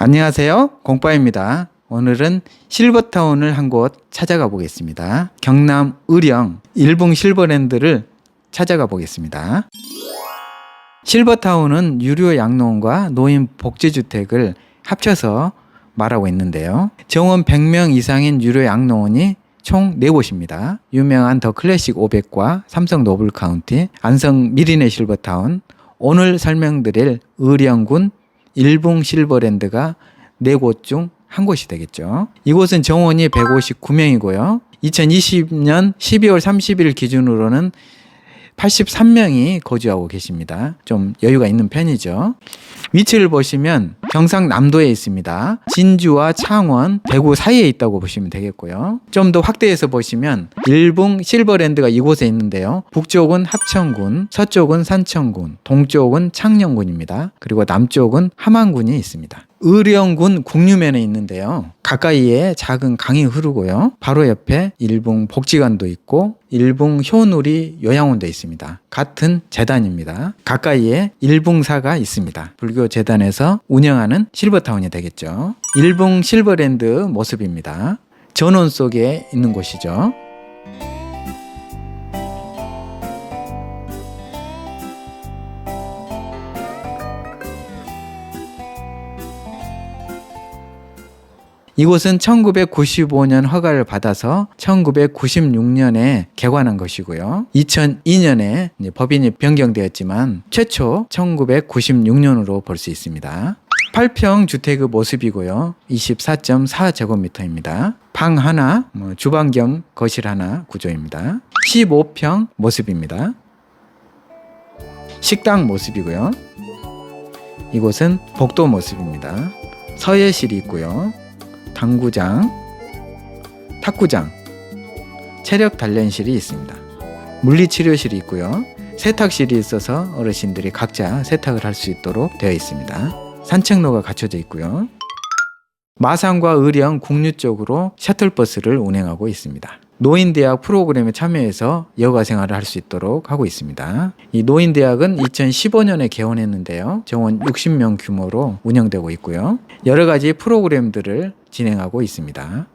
안녕하세요. 공빠입니다. 오늘은 실버타운을 한 곳 찾아가 보겠습니다. 경남 의령 일봉 실버랜드를 찾아가 보겠습니다. 실버타운은 유료 양로원과 노인 복지주택을 합쳐서 말하고 있는데요. 정원 100명 이상인 유료 양로원이 총 4곳입니다. 유명한 더 클래식 500과 삼성 노블 카운티, 안성 미리네 실버타운, 오늘 설명드릴 의령군 일봉 실버랜드가 4곳 중 한 곳이 되겠죠. 이곳은 정원이 159명이고요. 2020년 12월 30일 기준으로는 83명이 거주하고 계십니다. 좀 여유가 있는 편이죠. 위치를 보시면 경상남도에 있습니다. 진주와 창원, 대구 사이에 있다고 보시면 되겠고요. 좀 더 확대해서 보시면 일봉 실버랜드가 이곳에 있는데요. 북쪽은 합천군, 서쪽은 산청군, 동쪽은 창녕군입니다. 그리고 남쪽은 함안군이 있습니다. 의령군 국류면에 있는데요. 가까이에 작은 강이 흐르고요. 바로 옆에 일봉 복지관도 있고 일봉 효누리 요양원도 있습니다. 같은 재단입니다. 가까이에 일봉사가 있습니다. 불교 재단에서 운영하는 실버타운이 되겠죠. 일봉 실버랜드 모습입니다. 전원 속에 있는 곳이죠. 이곳은 1995년 허가를 받아서 1996년에 개관한 것이고요. 2002년에 법인이 변경되었지만 최초 1996년으로 볼 수 있습니다. 8평 주택의 모습이고요. 24.4제곱미터입니다. 방 하나, 주방 겸 거실 하나 구조입니다. 15평 모습입니다. 식당 모습이고요. 이곳은 복도 모습입니다. 서예실이 있고요. 당구장, 탁구장, 체력 단련실이 있습니다. 물리치료실이 있고요. 세탁실이 있어서 어르신들이 각자 세탁을 할 수 있도록 되어 있습니다. 산책로가 갖춰져 있고요. 마산과 의령 국류 쪽으로 셔틀버스를 운행하고 있습니다. 노인대학 프로그램에 참여해서 여가 생활을 할 수 있도록 하고 있습니다. 이 노인대학은 2015년에 개원했는데요. 정원 60명 규모로 운영되고 있고요. 여러 가지 프로그램들을 진행하고 있습니다.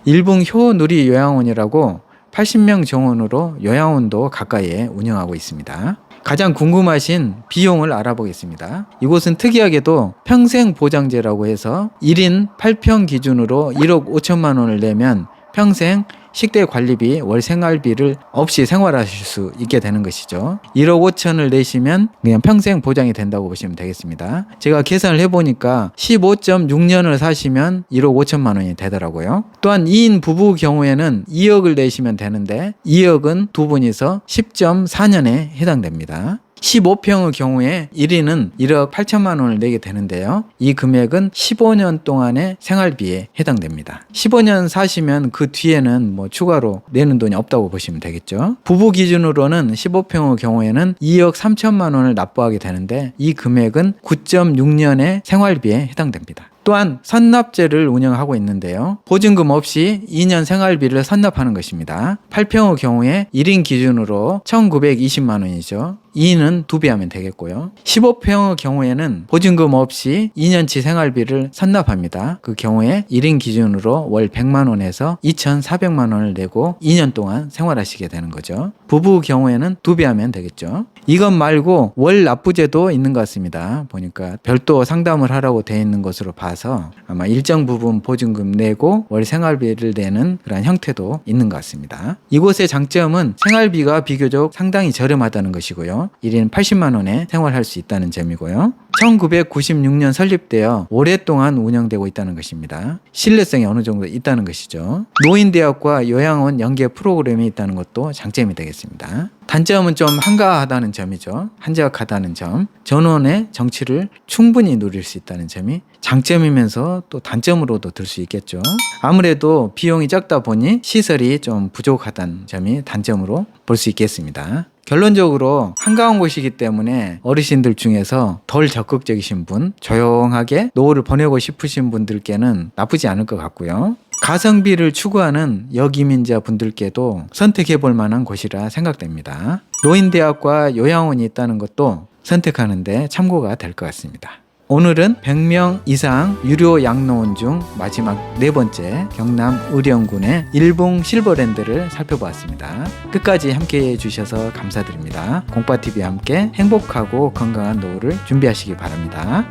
일봉 효누리 요양원이라고 80명 정원으로 요양원도 가까이에 운영하고 있습니다. 가장 궁금하신 비용을 알아보겠습니다. 이곳은 특이하게도 평생보장제라고 해서 1인 8평 기준으로 1억 5천만 원을 내면 평생 식대 관리비, 월 생활비를 없이 생활하실 수 있게 되는 것이죠. 1억 5천을 내시면 그냥 평생 보장이 된다고 보시면 되겠습니다. 제가 계산을 해보니까 15.6년을 사시면 1억 5천만 원이 되더라고요. 또한 2인 부부 경우에는 2억을 내시면 되는데 2억은 두 분이서 10.4년에 해당됩니다. 15평의 경우에 1인은 1억 8천만 원을 내게 되는데요. 이 금액은 15년 동안의 생활비에 해당됩니다. 15년 사시면 그 뒤에는 추가로 내는 돈이 없다고 보시면 되겠죠. 부부 기준으로는 15평의 경우에는 2억 3천만 원을 납부하게 되는데 이 금액은 9.6년의 생활비에 해당됩니다. 또한 선납제를 운영하고 있는데요. 보증금 없이 2년 생활비를 선납하는 것입니다. 8평의 경우에 1인 기준으로 1,920만 원이죠. 2인은 2배 하면 되겠고요. 15평의 경우에는 보증금 없이 2년치 생활비를 선납합니다. 그 경우에 1인 기준으로 월 100만 원에서 2,400만 원을 내고 2년 동안 생활하시게 되는 거죠. 부부 경우에는 2배 하면 되겠죠. 이것 말고 월 납부제도 있는 것 같습니다. 보니까 별도 상담을 하라고 되어 있는 것으로 봐서 아마 일정 부분 보증금 내고 월 생활비를 내는 그런 형태도 있는 것 같습니다. 이곳의 장점은 생활비가 비교적 상당히 저렴하다는 것이고요. 1인 80만 원에 생활할 수 있다는 점이고요. 1996년 설립되어 오랫동안 운영되고 있다는 것입니다. 신뢰성이 어느 정도 있다는 것이죠. 노인대학과 요양원 연계 프로그램이 있다는 것도 장점이 되겠습니다. 단점은 좀 한가하다는 점이죠. 한적하다는 점. 전원의 정치를 충분히 누릴 수 있다는 점이 장점이면서 또 단점으로도 들 수 있겠죠. 아무래도 비용이 적다 보니 시설이 좀 부족하다는 점이 단점으로 볼 수 있겠습니다. 결론적으로 한가한 곳이기 때문에 어르신들 중에서 덜 적극적이신 분, 조용하게 노후를 보내고 싶으신 분들께는 나쁘지 않을 것 같고요. 가성비를 추구하는 여기민자 분들께도 선택해 볼 만한 곳이라 생각됩니다. 노인대학과 요양원이 있다는 것도 선택하는데 참고가 될 것 같습니다. 오늘은 100명 이상 유료 양로원 중 마지막 네 번째 경남 의령군의 일봉 실버랜드를 살펴보았습니다. 끝까지 함께 해주셔서 감사드립니다. 공빠TV와 함께 행복하고 건강한 노후를 준비하시기 바랍니다.